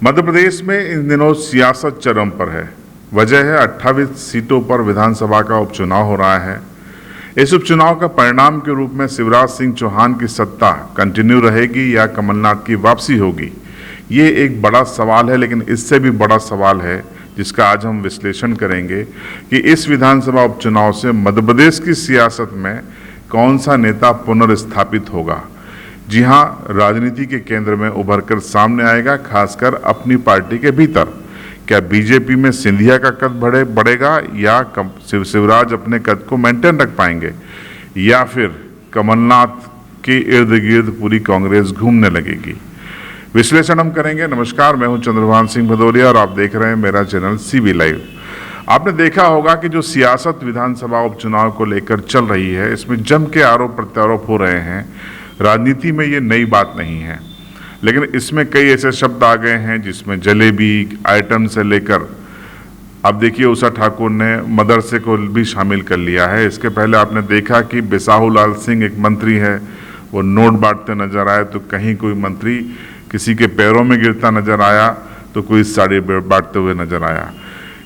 मध्य प्रदेश में इन दिनों सियासत चरम पर है। वजह है 28 सीटों पर विधानसभा का उपचुनाव हो रहा है। इस उपचुनाव का परिणाम के रूप में शिवराज सिंह चौहान की सत्ता कंटिन्यू रहेगी या कमलनाथ की वापसी होगी, ये एक बड़ा सवाल है। लेकिन इससे भी बड़ा सवाल है जिसका आज हम विश्लेषण करेंगे कि इस विधानसभा उपचुनाव से मध्य प्रदेश की सियासत में कौन सा नेता पुनर्स्थापित होगा। जी हाँ, राजनीति के केंद्र में उभर कर सामने आएगा, खासकर अपनी पार्टी के भीतर। क्या बीजेपी में सिंधिया का कद बढ़ेगा या शिवराज अपने कद को मेंटेन रख पाएंगे, या फिर कमलनाथ के इर्द गिर्द पूरी कांग्रेस घूमने लगेगी। विश्लेषण हम करेंगे। नमस्कार, मैं हूं चंद्रभान सिंह भदौरिया और आप देख रहे हैं मेरा चैनल सीबी लाइव। आपने देखा होगा कि जो सियासत विधानसभा उपचुनाव को लेकर चल रही है, इसमें जम के आरोप प्रत्यारोप हो रहे हैं। राजनीति में ये नई बात नहीं है, लेकिन इसमें कई ऐसे शब्द आ गए हैं जिसमें जलेबी आइटम से लेकर अब देखिए उषा ठाकुर ने मदरसे को भी शामिल कर लिया है। इसके पहले आपने देखा कि बिसाहू लाल सिंह एक मंत्री है, वो नोट बांटते नजर आए तो कहीं कोई मंत्री किसी के पैरों में गिरता नजर आया तो कोई साड़ी बांटते हुए नजर आया।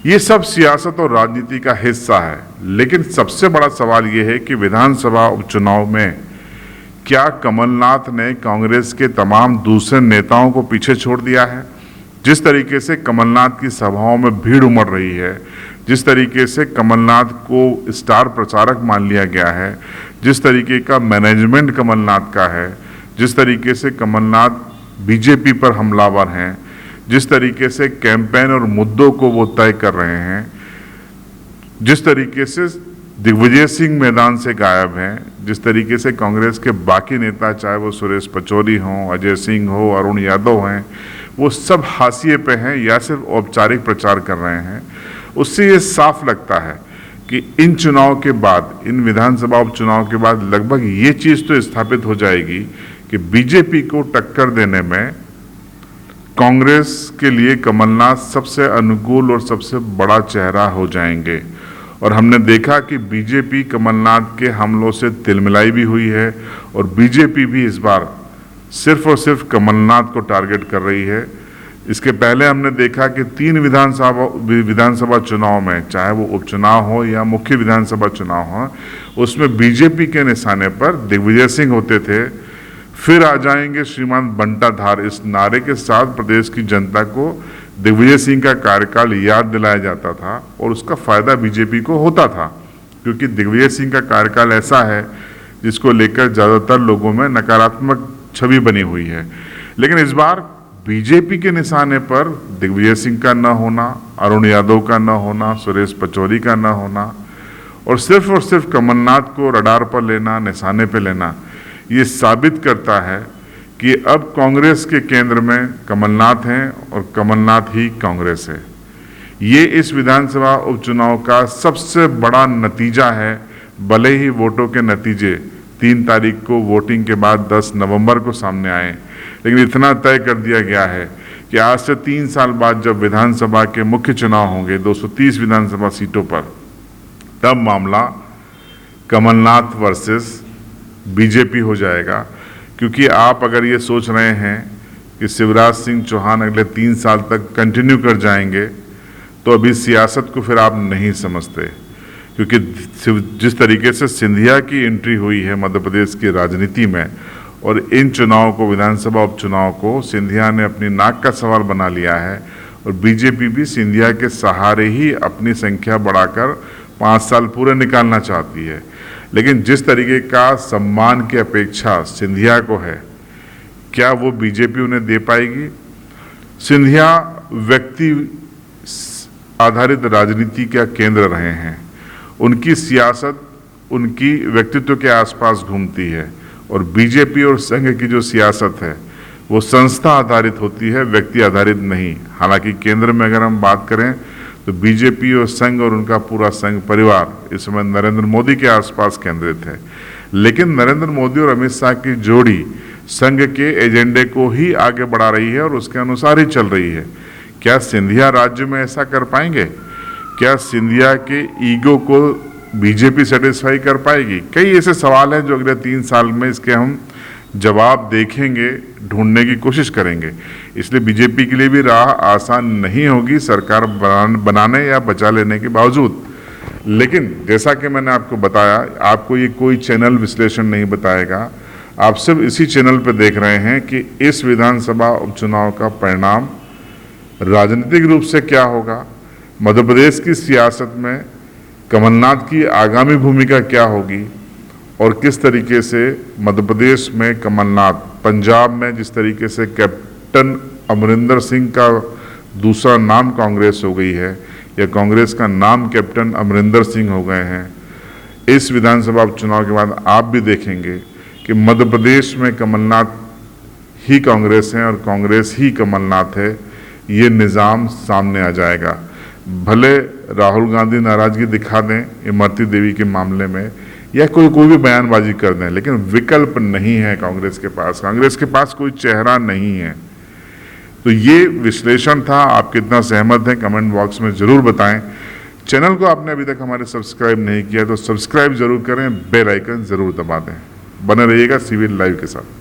ये सब सियासत और राजनीति का हिस्सा है। लेकिन सबसे बड़ा सवाल ये है कि विधानसभा उपचुनाव में क्या कमलनाथ ने कांग्रेस के तमाम दूसरे नेताओं को पीछे छोड़ दिया है। जिस तरीके से कमलनाथ की सभाओं में भीड़ उमड़ रही है, जिस तरीके से कमलनाथ को स्टार प्रचारक मान लिया गया है, जिस तरीके का मैनेजमेंट कमलनाथ का है, जिस तरीके से कमलनाथ बीजेपी पर हमलावर हैं, जिस तरीके से कैंपेन और मुद्दों को वो तय कर रहे हैं, जिस तरीके से दिग्विजय सिंह मैदान से गायब हैं, जिस तरीके से कांग्रेस के बाकी नेता, चाहे वो सुरेश पचौरी हों, अजय सिंह हो, अरुण यादव हैं, वो सब हाशिए पे हैं या सिर्फ औपचारिक प्रचार कर रहे हैं, उससे ये साफ लगता है कि इन चुनाव के बाद, इन विधानसभा उपचुनाव के बाद लगभग ये चीज़ तो स्थापित हो जाएगी कि बीजेपी को टक्कर देने में कांग्रेस के लिए कमलनाथ सबसे अनुकूल और सबसे बड़ा चेहरा हो जाएंगे। और हमने देखा कि बीजेपी कमलनाथ के हमलों से तिलमिलाई भी हुई है और बीजेपी भी इस बार सिर्फ और सिर्फ कमलनाथ को टारगेट कर रही है। इसके पहले हमने देखा कि 3 विधानसभा चुनाव में, चाहे वो उपचुनाव हो या मुख्य विधानसभा चुनाव हो, उसमें बीजेपी के निशाने पर दिग्विजय सिंह होते थे। फिर आ जाएंगे श्रीमान बंटाधार, इस नारे के साथ प्रदेश की जनता को दिग्विजय सिंह का कार्यकाल याद दिलाया जाता था और उसका फायदा बीजेपी को होता था, क्योंकि दिग्विजय सिंह का कार्यकाल ऐसा है जिसको लेकर ज़्यादातर लोगों में नकारात्मक छवि बनी हुई है। लेकिन इस बार बीजेपी के निशाने पर दिग्विजय सिंह का न होना, अरुण यादव का न होना, सुरेश पचौरी का न होना और सिर्फ कमलनाथ को रडार पर लेना, निशाने पर लेना, ये साबित करता है कि अब कांग्रेस के केंद्र में कमलनाथ हैं और कमलनाथ ही कांग्रेस है। ये इस विधानसभा उपचुनाव का सबसे बड़ा नतीजा है। भले ही वोटों के नतीजे 3 तारीख को वोटिंग के बाद 10 नवंबर को सामने आए, लेकिन इतना तय कर दिया गया है कि आज से 3 साल बाद जब विधानसभा के मुख्य चुनाव होंगे 230 विधानसभा सीटों पर, तब मामला कमलनाथ वर्सेस बीजेपी हो जाएगा। क्योंकि आप अगर ये सोच रहे हैं कि शिवराज सिंह चौहान अगले 3 साल तक कंटिन्यू कर जाएंगे, तो अभी सियासत को फिर आप नहीं समझते। क्योंकि जिस तरीके से सिंधिया की एंट्री हुई है मध्य प्रदेश की राजनीति में, और इन चुनाव को, विधानसभा उपचुनाव को सिंधिया ने अपनी नाक का सवाल बना लिया है और बीजेपी भी सिंधिया के सहारे ही अपनी संख्या बढ़ाकर 5 साल पूरे निकालना चाहती है। लेकिन जिस तरीके का सम्मान की अपेक्षा सिंधिया को है, क्या वो बीजेपी उन्हें दे पाएगी? सिंधिया व्यक्ति आधारित राजनीति का केंद्र रहे हैं। उनकी सियासत उनकी व्यक्तित्व के आसपास घूमती है और बीजेपी और संघ की जो सियासत है वो संस्था आधारित होती है, व्यक्ति आधारित नहीं। हालांकि केंद्र में अगर हम बात करें तो बीजेपी और संघ और उनका पूरा संघ परिवार इस समय नरेंद्र मोदी के आसपास केंद्रित है। लेकिन नरेंद्र मोदी और अमित शाह की जोड़ी संघ के एजेंडे को ही आगे बढ़ा रही है और उसके अनुसार ही चल रही है। क्या सिंधिया राज्य में ऐसा कर पाएंगे? क्या सिंधिया के ईगो को बीजेपी सेटिस्फाई कर पाएगी? कई ऐसे सवाल हैं जो अगले 3 साल में इसके हम जवाब देखेंगे। ढूंढने की कोशिश करेंगे। इसलिए बीजेपी के लिए भी राह आसान नहीं होगी सरकार बनाने या बचा लेने के बावजूद। लेकिन जैसा कि मैंने आपको बताया, आपको ये कोई चैनल विश्लेषण नहीं बताएगा। आप सिर्फ इसी चैनल पर देख रहे हैं कि इस विधानसभा उपचुनाव का परिणाम राजनीतिक रूप से क्या होगा, मध्य प्रदेश की सियासत में कमलनाथ की आगामी भूमिका क्या होगी और किस तरीके से मध्य प्रदेश में कमलनाथ, पंजाब में जिस तरीके से कैप्टन अमरिंदर सिंह का दूसरा नाम कांग्रेस हो गई है या कांग्रेस का नाम कैप्टन अमरिंदर सिंह हो गए हैं, इस विधानसभा उपचुनाव के बाद आप भी देखेंगे कि मध्य प्रदेश में कमलनाथ ही कांग्रेस है और कांग्रेस ही कमलनाथ है। ये निज़ाम सामने आ जाएगा। भले राहुल गांधी नाराजगी दिखा दें इमरती देवी के मामले में या कोई भी बयानबाजी कर दें, लेकिन विकल्प नहीं है कांग्रेस के पास। कांग्रेस के पास कोई चेहरा नहीं है। तो ये विश्लेषण था। आप कितना सहमत हैं कमेंट बॉक्स में ज़रूर बताएं। चैनल को आपने अभी तक हमारे सब्सक्राइब नहीं किया तो सब्सक्राइब जरूर करें, बेल आइकन ज़रूर दबा दें। बने रहिएगा CVL लाइव के साथ।